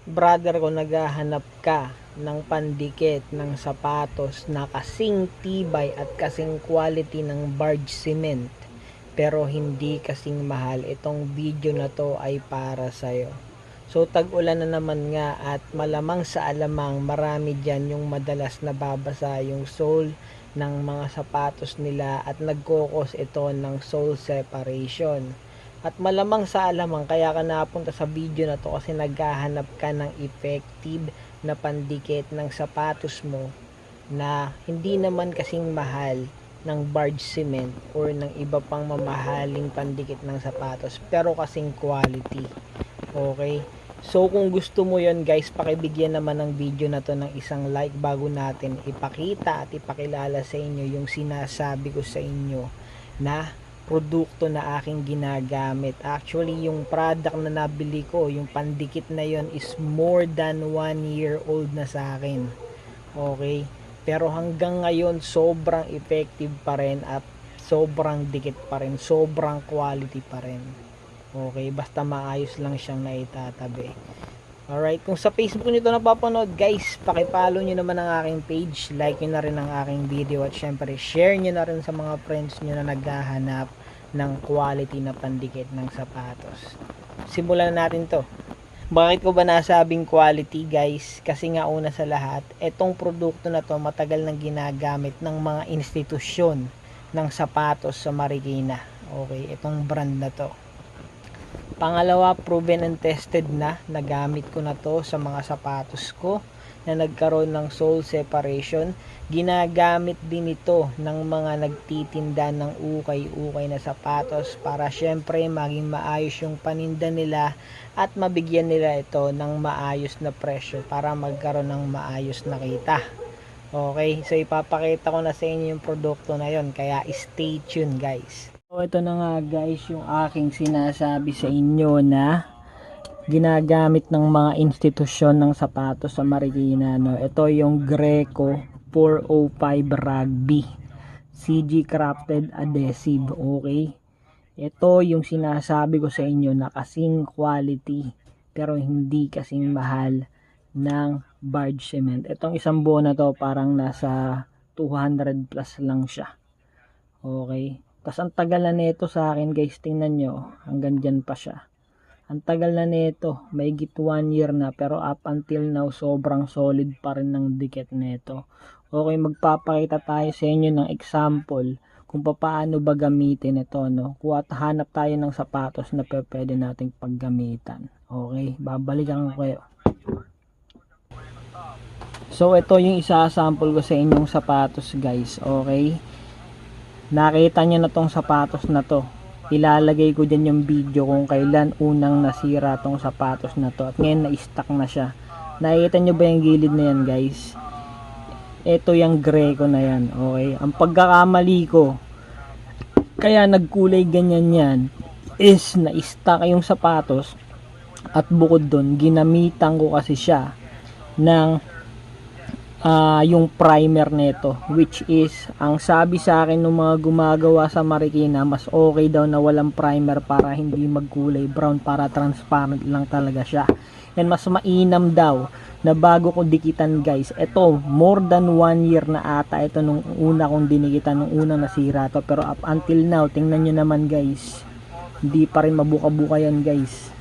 Brother ko, naghahanap ka ng pandikit ng sapatos na kasing tibay at kasing quality ng barge cement pero hindi kasing mahal, itong video na to ay para sa'yo. So tag-ulan na naman nga at malamang sa alamang marami dyan yung madalas nababasa yung sole ng mga sapatos nila at nagkokos ito ng sole separation. At malamang sa alamang kaya ka napunta sa video na to kasi naghahanap ka ng effective na pandikit ng sapatos mo na hindi naman kasing mahal ng barge cement or ng iba pang mamahaling pandikit ng sapatos pero kasing quality. Okay? So kung gusto mo yon guys, pakibigyan naman ng video na to ng isang like bago natin ipakita at ipakilala sa inyo yung sinasabi ko sa inyo na produkto na aking ginagamit. Actually, yung product na nabili ko, yung pandikit na yon is more than 1 year old na sa akin. Okay? Pero hanggang ngayon, sobrang effective pa rin at sobrang dikit pa rin. Sobrang quality pa rin. Okay? Basta maayos lang siyang naitatabi. Alright, kung sa Facebook nito napapanood guys, pakipollow nyo naman ang aking page, like nyo na rin ang aking video at syempre share nyo na rin sa mga friends nyo na naghahanap ng quality na pandikit ng sapatos. Simulan na natin to. Bakit ko ba nasabing quality guys? Kasi nga una sa lahat, etong produkto na to matagal nang ginagamit ng mga institusyon ng sapatos sa Marikina. Okay, itong brand na to. Pangalawa, proven and tested na. Nagamit ko na to sa mga sapatos ko na nagkaroon ng sole separation. Ginagamit din ito ng mga nagtitinda ng ukay-ukay na sapatos para syempre maging maayos yung paninda nila at mabigyan nila ito ng maayos na presyo para magkaroon ng maayos na kita. Okay, so ipapakita ko na sa inyo yung produkto na yon, kaya stay tuned guys. So ito na nga guys yung aking sinasabi sa inyo na ginagamit ng mga institusyon ng sapatos sa Marikina, no? Ito yung Greco 405 Rugby CG Crafted Adhesive. Okay, ito yung sinasabi ko sa inyo na kasing quality pero hindi kasing mahal ng barge cement. Itong isang buo na to parang nasa 200 plus lang siya. Okay, tas ang tagal na nito sa akin guys, tingnan nyo, hanggang dyan pa siya. Ang tagal na nito, may git 1 year na, pero up until now, sobrang solid pa rin ng dikit nito. Okay, magpapakita tayo sa inyo ng example kung paano ba gamitin ito, no? Kuha, hanap tayo ng sapatos na pwede nating paggamitan. Okay, babalikan ko kayo. So, ito yung isa-sample ko sa inyong sapatos guys, okay? Nakita nyo na tong sapatos na to. Ilalagay ko dyan yung video kung kailan unang nasira tong sapatos na to. At ngayon na-stuck na siya. Nakita nyo ba yung gilid na yan guys? Ito yung Greco na yan. Okay? Ang pagkakamali ko, kaya nagkulay ganyan yan, is na-stuck yung sapatos. At bukod doon, ginamitan ko kasi siya ng yung primer nito, which is ang sabi sa akin ng mga gumagawa sa Marikina, mas okay daw na walang primer para hindi magkulay brown, para transparent lang talaga siya, and mas mainam daw na bago ko dikitan guys. Ito more than 1 year na ata ito nung una kong dinikitan, nung unang nasira to, pero up until now tingnan nyo naman guys, hindi pa rin mabuka-buka yan guys.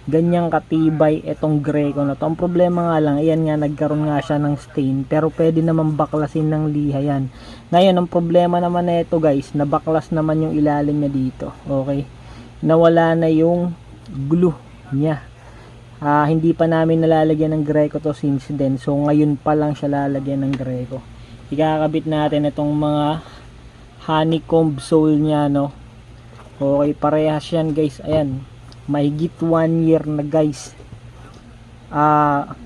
Ganyang katibay itong Greco na to. Ang problema nga lang, ayan nga, nagkaroon nga siya ng stain, pero pwede naman baklasin ng liha yan. Ngayon, ang problema naman na ito guys, nabaklas naman yung ilalim niya dito. Okay, nawala na yung glue niya. Hindi pa namin nalalagyan ng Greco to since then, so ngayon pa lang siya lalagyan ng Greco. Ikakabit natin itong mga honeycomb sole niya, no? Okay, parehas yan guys. Ayan, mahigit 1 year na guys.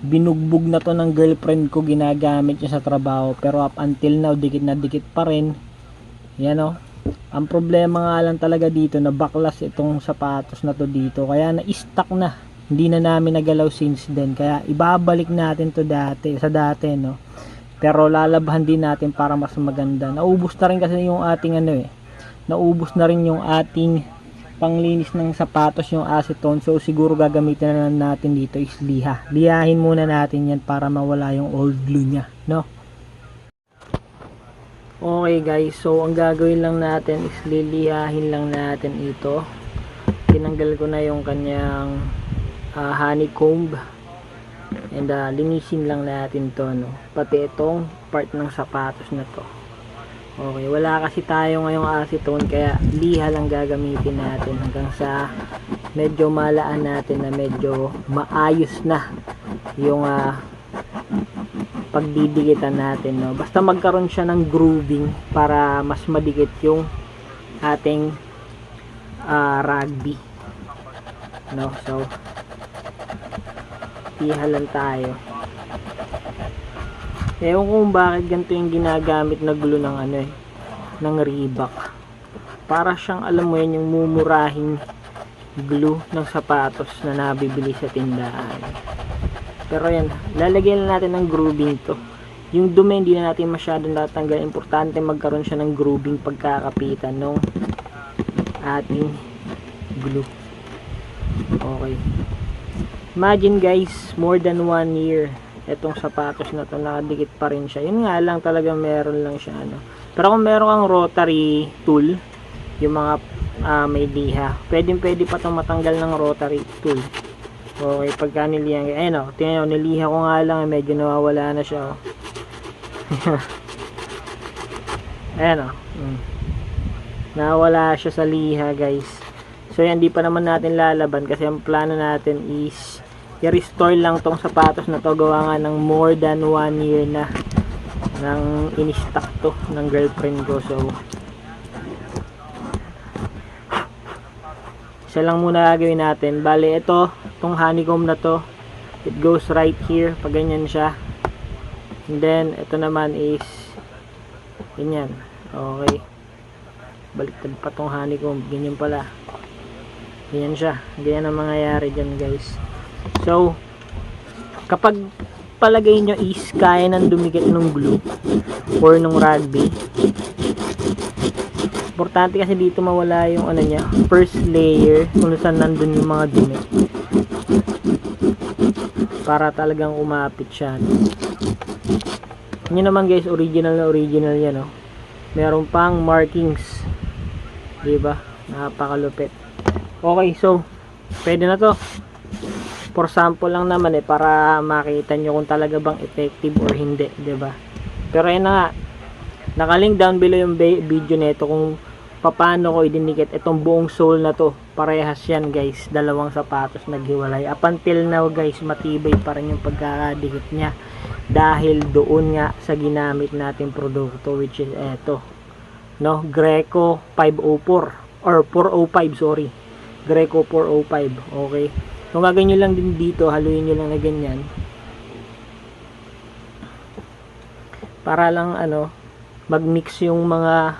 Binugbog na to ng girlfriend ko, ginagamit niya sa trabaho, pero up until now dikit na dikit pa rin yan, o. Ang problema nga lang talaga dito, na baklas itong sapatos na to dito, kaya na-stuck na, hindi na namin nagalaw since then. Kaya ibabalik natin to sa dati, no? Pero lalabhan din natin para mas maganda. Naubos na rin kasi yung ating naubos na rin yung ating panglinis ng sapatos yung acetone. So siguro gagamitin na lang natin dito is liha. Lihahin muna natin yan para mawala yung old glue nya, no? Okay guys, so ang gagawin lang natin is lilihahin lang natin ito. Tinanggal ko na yung kanyang honeycomb. And linisin lang natin to, no? Pati itong part ng sapatos na to. Okay, wala kasi tayo ngayong acetone kaya liha lang gagamitin natin hanggang sa medyo malaan natin na medyo maayos na yung pagdidikitan natin, no? Basta magkaroon siya ng grooving para mas madikit yung ating rugby, no? So liha lang tayo. Ewan ko kung bakit ganito yung ginagamit na glue ng ng Reebok. Para siyang, alam mo yan, yung mumurahing glue ng sapatos na nabibili sa tindahan. Pero yan, lalagyan na natin ng grooving to. Yung dumi hindi na natin masyadong tatanggal. Importante magkaroon siya ng grooving pagkakapitan ng ating glue. Okay. Imagine guys, more than 1 year etong sapatos na to, nakadikit pa rin siya. Yun nga lang, talaga meron lang siya pero kung meron kang rotary tool, yung mga may liha, pwede pa itong matanggal ng rotary tool. Okay, pagka nilihan, ayun o, tingnan nyo, niliha ko nga lang, medyo nawawala na siya ayan o, nawawala siya sa liha guys. So yan, di pa naman natin lalaban kasi ang plano natin is i-restore lang tong sapatos na to. Gawa nga ng more than 1 year na nang in-stock to ng girlfriend ko. So isa lang muna gagawin natin. Bale, ito, tong honeycomb na to, it goes right here, pag ganyan siya. And then ito naman is ganyan. Okay, baliktad pa tong honeycomb, ganyan pala, ganyan siya. Ganyan ang mangyayari dyan guys. So kapag palagay nyo is kaya nang dumikit ng glue or ng rugby, importante kasi dito mawala yung niya, first layer kung saan nandun yung mga dumi, para talagang umapit siya. Yun naman guys, original na original yan, no? Meron pang markings, diba? Napakalupit. Okay, so pwede na to. For sample lang naman para makita nyo kung talaga bang effective or hindi, diba? Pero ayun na nga, nakalink down below yung video nito kung paano ko idinikit itong buong sole na to. Parehas yan guys, dalawang sapatos naghiwalay. Up until now guys, matibay pa rin yung pagkakadikit nya dahil doon nga sa ginamit natin produkto, which is eto, no? Greco 504 or 405, sorry, Greco 405. Okay, kung gagawin nyo lang din dito, haluin nyo lang na ganyan para lang mag-mix yung mga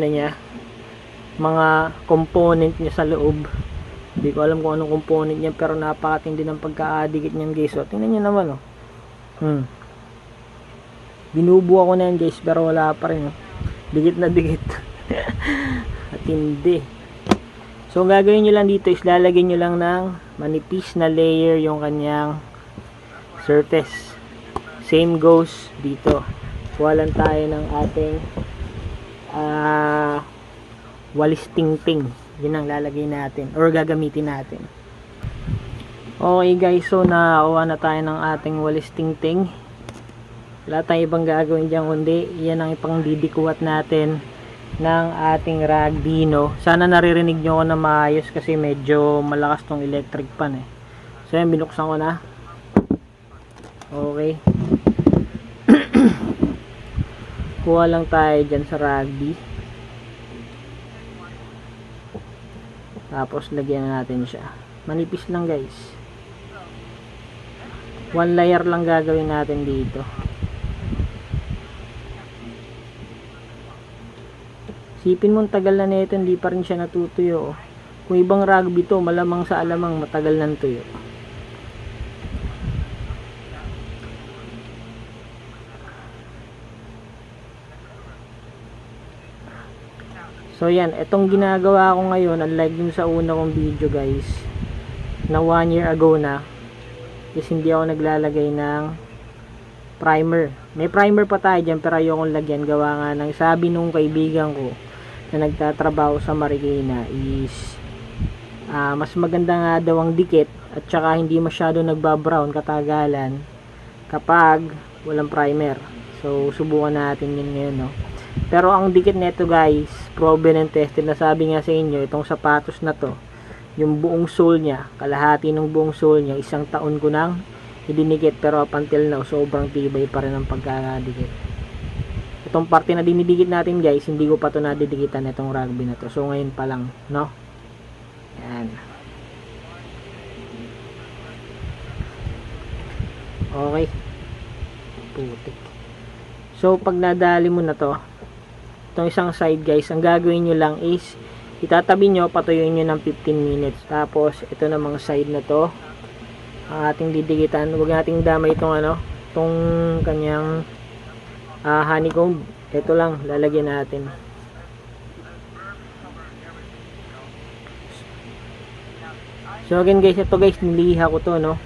niya, mga component niya sa loob. Hindi ko alam kung anong component niya, pero napakatindi ng pagkaadikit niyan guys. So tingnan nyo naman binubuo ko na yan guys, pero wala pa rin dikit na dikit. At hindi. So gagawin nyo lang dito is lalagyan nyo lang ng manipis na layer yung kanyang surface. Same goes dito. Kuwalan tayo ng ating walis tingting. Yun ang lalagay natin or gagamitin natin. Okay guys, so nakakuha na tayo ng ating walis tingting. Wala tayong ibang gagawin dyan kundi yan ang ipang didikuhat natin ng ating rugby, no? Sana naririnig nyo ko na maayos kasi medyo malakas tong electric pan So yan, binuksan ko na. Okay. Kuha lang tayo dyan sa rugby. Tapos lagyan na natin siya. Manipis lang guys. 1 layer lang gagawin natin dito. Sipin mo tagal na nito, hindi pa rin siya natutuyo. Kung ibang rugby to, malamang sa alamang matagal nang tuyo. So yan, itong ginagawa ko ngayon, unlike dun sa una kong video guys, na 1 year ago na, is hindi ako naglalagay ng primer. May primer pa tayo dyan, pero ayokong lagyan. Gawa nga ng sabi nung kaibigan ko na nagtatrabaho sa Marikina is mas maganda nga daw ang dikit at saka hindi masyado nagbabrown katagalan kapag walang primer. So subukan natin yun ngayon, no? Pero ang dikit nito guys, proven and tested na, sabi nga sa inyo, itong sapatos na to, yung buong sole nya, kalahati ng buong sole nya, 1 taon ko nang idinikit, pero up until now sobrang tibay pa rin ang pagkakadikit. Itong parte na dinidikit natin guys, hindi ko pa to nadidikitan itong rugby na to. So ngayon pa lang, no? Yan. Okay. Putik. So pag nadali mo na to, itong isang side guys, ang gagawin nyo lang is itatabi nyo, patuyuin nyo ng 15 minutes. Tapos ito namang side na to, ang ating didikitan. Huwag nating damay itong itong kanyang honeycomb. Ito lang lalagyan natin. So again guys, ito guys, niliha ko to, no?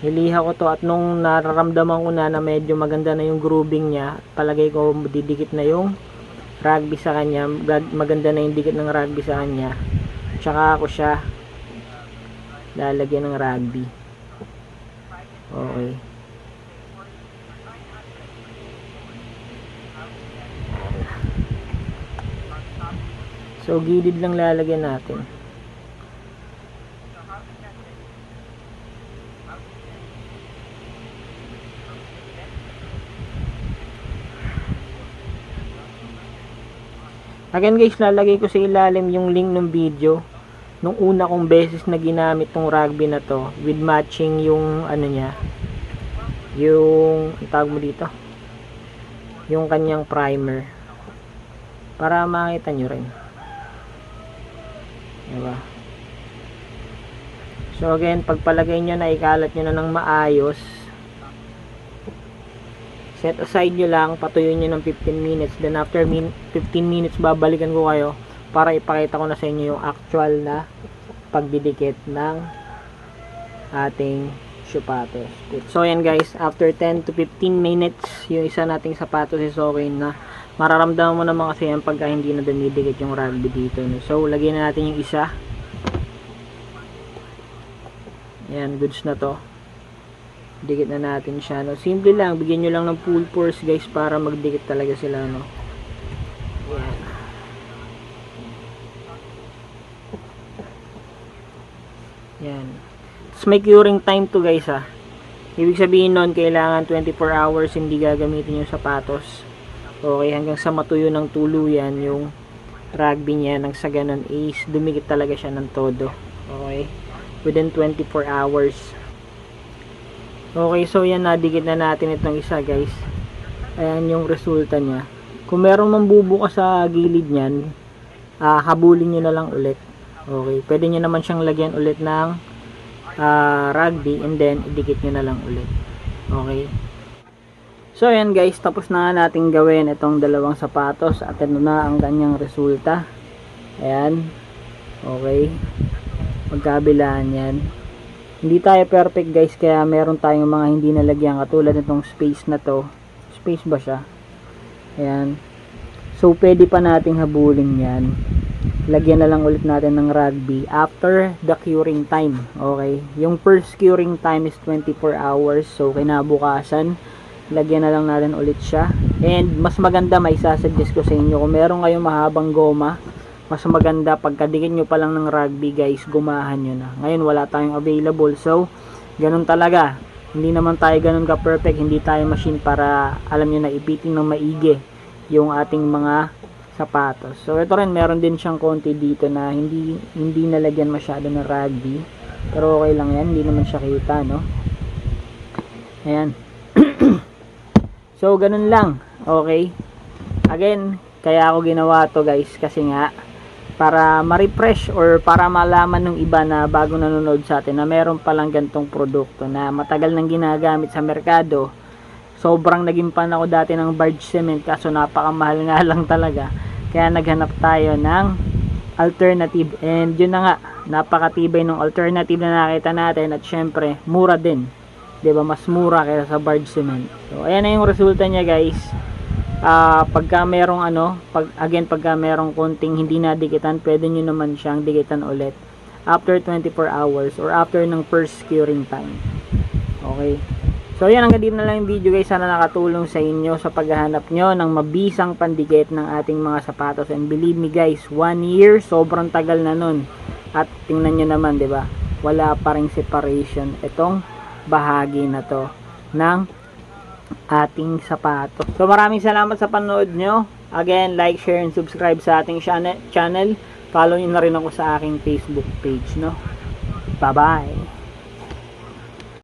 Niliha ko to, at nung nararamdaman ko na medyo maganda na yung grooving niya, palagay ko didikit na yung rugby sa kanya, maganda na yung dikit ng rugby sa kanya, tsaka ako siya lalagyan ng rugby. Okay. So gilid lang lalagyan natin. Again guys, lalagay ko sa ilalim yung link ng video nung una kong beses na ginamit tong rugby na to with matching yung niya, yung tawag mo dito, yung kanyang primer, para makita nyo rin, diba? So again, pagpalagay nyo na, ikalat nyo na ng maayos, set aside nyo lang, patuyuin nyo ng 15 minutes. Then after 15 minutes, babalikan ko kayo para ipakita ko na sa inyo yung actual na pagdidikit ng ating sapatos. So yan guys, after 10 to 15 minutes, yung isa nating sapatos is okay na. Mararamdaman mo naman kasi yan pagka hindi na dumidikit yung rugby dito. So lagyan na natin yung isa. Yan, goods na to. Dikit na natin siya, no? Simple lang, bigyan nyo lang ng full force guys para magdikit talaga sila, no? Yan. Yan. Tapos may curing time to guys, ha. Ibig sabihin nun, kailangan 24 hours hindi gagamitin yung sapatos. Okay, hanggang sa matuyo ng tuluyan yung rugby niya, nang sa ganun is dumikit talaga siya ng todo. Okay, within 24 hours. Okay, so yan, nadikit na natin itong isa guys. Ayan yung resulta niya. Kung meron mang bubuka sa gilid niyan, habulin nyo na lang ulit. Okay, pwede nyo naman siyang lagyan ulit ng rugby and then idikit nyo na lang ulit. Okay, so ayan guys, tapos na natin gawin itong dalawang sapatos at ito na ang kanyang resulta. Ayan, okay, magkabilaan yan. Hindi tayo perfect guys, kaya meron tayong mga hindi nalagyan, katulad nitong space na to. Space ba siya? Ayan. So pwede pa nating habulin yan. Lagyan na lang ulit natin ng rugby after the curing time. Okay, yung first curing time is 24 hours. So kinabukasan, lagyan na lang natin ulit siya. And mas maganda, may sasuggest ko sa inyo, kung meron kayong mahabang goma, mas maganda pagkadikit nyo pa lang ng rugby guys, gumahan nyo na. Ngayon wala tayong available, so ganun talaga. Hindi naman tayo ganun ka perfect, hindi tayo machine para alam nyo na ipitin ng maigi yung ating mga sapatos. So ito rin, meron din siyang konti dito na hindi nalagyan masyado ng rugby, pero okay lang yan, hindi naman siya kita, no? Ayan. So ganun lang. Okay, again, kaya ako ginawa to guys, kasi nga para ma-refresh or para malaman ng iba na bago nanonood sa atin na meron palang gantong produkto na matagal nang ginagamit sa merkado. Sobrang naging fan ako dati ng barge cement, kaso napakamahal nga lang talaga. Kaya naghanap tayo ng alternative, and yun na nga, napakatibay ng alternative na nakita natin, at syempre mura din, 'di ba? Mas mura kaysa sa barge cement. So ayan na yung resulta niya, guys. Pagka merong pagka merong konting hindi nadikitan, pwede nyo naman siyang dikitan ulit after 24 hours or after ng first curing time. Okay, so yan, hanggang dito na lang yung video, guys. Sana nakatulong sa inyo sa paghahanap nyo ng mabisang pandikit ng ating mga sapatos. And believe me, guys, 1 year, sobrang tagal na nun. At tingnan nyo naman, 'di ba? Wala pa ring separation itong bahagi na to ng ating sapatos. So maraming salamat sa panood nyo. Again, like, share, and subscribe sa ating channel. Follow nyo na rin ako sa aking Facebook page, no? Bye bye.